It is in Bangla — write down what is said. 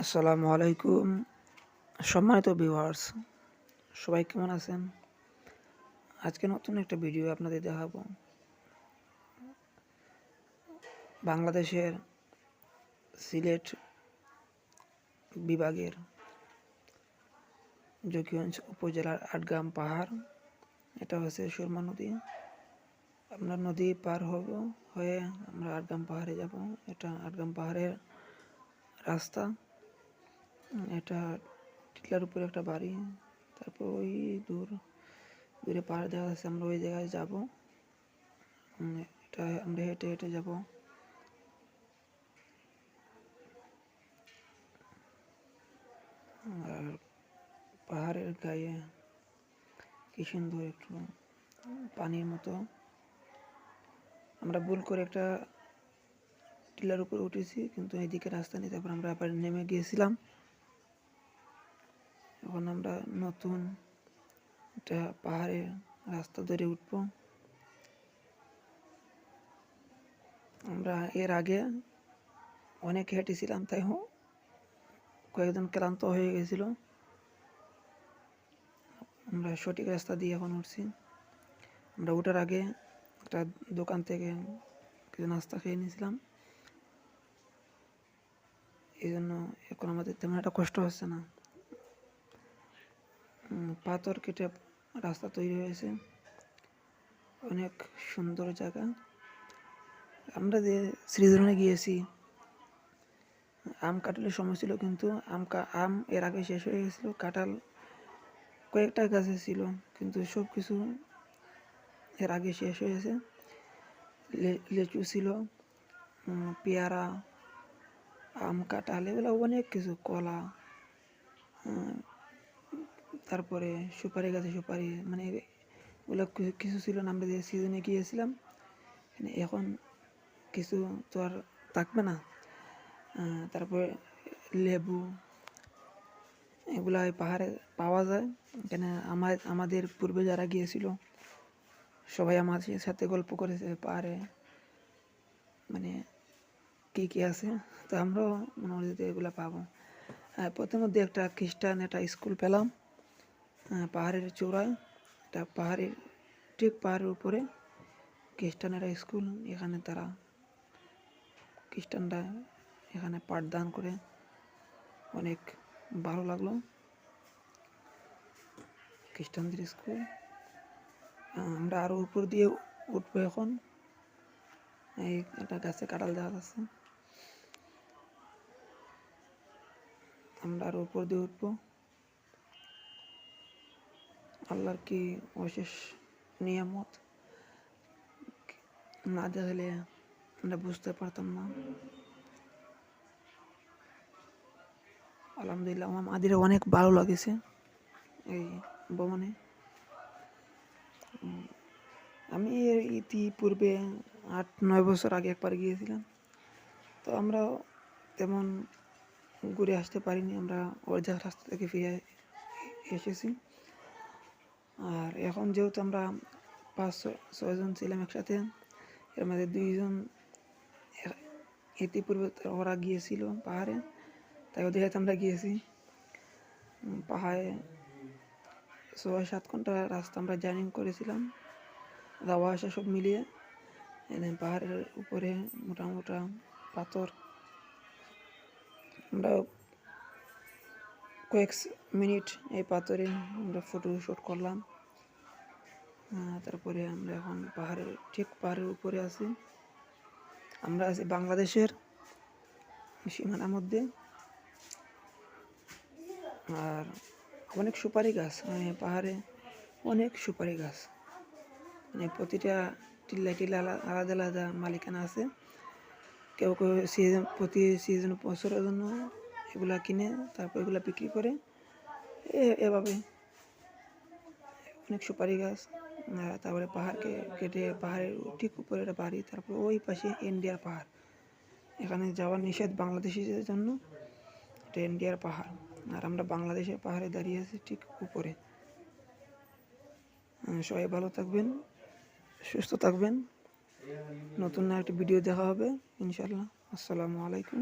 আসসালামু আলাইকুম। সম্মানিত ভিউয়ার্স, সবাই কেমন আছেন? আজকে নতুন একটা ভিডিও আপনাদের দেখাবো। বাংলাদেশের সিলেট বিভাগের জকিগঞ্জ উপজেলার আটগাম পাহাড়, এটা হচ্ছে সুরমা নদী। আমরা নদী পার হয়ে আমরা আটগাম পাহাড়ে যাব। এটা আটগাম পাহাড়ের রাস্তা। এটা টিলার উপরে একটা বাড়ি। তারপর ওই দূরে পাহাড় দেখা যাচ্ছে, আমরা ওই জায়গায় যাব। এটা আমরা হেঁটে হেঁটে যাব। আর পাহাড়ের গায়ে কি সুন্দর একটু পানির মতো। আমরা ভুল করে একটা টিলার উপরে উঠেছি, কিন্তু এইদিকে রাস্তা নেই। তারপর আমরা আবার নেমে গিয়েছিলাম। এখন আমরা নতুন একটা পাহাড়ের রাস্তা ধরে উঠব। আমরা এর আগে অনেক হেঁটেছিলাম, তাই কয়েকজন ক্লান্ত হয়ে গেছিল। আমরা সঠিক রাস্তা দিয়ে এখন উঠছি। আমরা ওঠার আগে একটা দোকান থেকে কিছু নাস্তা খেয়ে নিয়েছিলাম, এই জন্য এখন আমাদের তেমন একটা কষ্ট হচ্ছে না। পাথর কেটে রাস্তা তৈরি হয়েছে, অনেক সুন্দর জায়গা। আমরা যে শ্রীধরনে গিয়েছি, আম কাঁঠালের সময় ছিল, কিন্তু আম এর আগে শেষ হয়ে গেছিলো। কাঁঠাল কয়েকটা গাছে ছিল, কিন্তু সব কিছু এর আগে শেষ হয়েছে। লিচু ছিল, পেয়ারা, আম, কাঁঠাল, এগুলো অনেক কিছু, কলা, তারপরে সুপারি গাছে সুপারি, মানে এগুলো কিছু ছিল না। আমরা যে সিজনে গিয়েছিলাম, এখন কিছু তো আর থাকবে না। তারপরে লেবু, এগুলা পাহাড়ে পাওয়া যায়। এখানে আমাদের পূর্বে যারা গিয়েছিল সবাই আমাদের সাথে গল্প করেছে পাহাড়ে মানে কী কী আছে। তো আমরাও মনে করি যে এগুলো পাবো। প্রথমে একটা খ্রিস্টান একটা স্কুল পেলাম পাহাড়ের চূড়ায়। এটা পাহাড়ের উপরে খ্রিস্টানেরা স্কুল। এখানে খ্রিস্টানরা এখানে পাঠদান করে, অনেক ভালো লাগলো। খ্রিস্টানদের স্কুল। আমরা আরও উপর দিয়ে উঠবো এখন। এই একটা গাছে কাঁঠাল দেখা যাচ্ছে, আমরা আরও উপর দিয়ে উঠবো। আল্লাহর কি অশেষ নিয়ামত, না দেখলে আমরা বুঝতে পারতাম না। আলহামদুলিল্লাহ, আমাদের অনেক ভালো লাগেছে এই ভ্রমণে। আমি ইতিপূর্বে 8-9 বছর আগে একবার গিয়েছিলাম, তো আমরা তেমন ঘুরে আসতে পারিনি। আমরা অর্ধেক রাস্তা থেকে ফিরে এসেছি। আর এখন যেহেতু আমরা 5-6 জন ছিলাম একসাথে, এর মধ্যে 2 জন ইতিপূর্বে ওরা গিয়েছিল পাহাড়ে, তাই ওদের সাথে আমরা গিয়েছি। পাহাড়ে 6-7 ঘন্টা রাস্তা আমরা জার্নি করেছিলাম, যাওয়া আসা সব মিলিয়ে। পাহাড়ের উপরে মোটা পাথর, আমরা কয়েক মিনিট এই পাথরে আমরা ফটো শ্যুট করলাম। তারপরে আমরা এখন পাহাড়ের উপরে আছি। আমরা আছি বাংলাদেশের সীমানার মধ্যে। আর অনেক সুপারি গাছ, মানে পাহাড়ে অনেক সুপারি গাছ, মানে প্রতিটা টিলা আলাদা আলাদা মালিকানা আছে। কেউ প্রতি সিজন বছরের জন্য এগুলা কিনে, তারপর এগুলা বিক্রি করে। এভাবে অনেক সুপারি গাছ। তারপরে পাহাড়কে কেটে পাহাড়ের ঠিক উপরে একটা বাড়ি, তারপর ওই পাশে ইন্ডিয়ার পাহাড়। এখানে যাওয়ার নিষেধ বাংলাদেশিদের জন্য, এটা ইন্ডিয়ার পাহাড়। আর আমরা বাংলাদেশের পাহাড়ে দাঁড়িয়ে আছি ঠিক উপরে। সবাই ভালো থাকবেন, সুস্থ থাকবেন। নতুন একটা ভিডিও দেখা হবে ইনশাল্লাহ। আসসালামু আলাইকুম।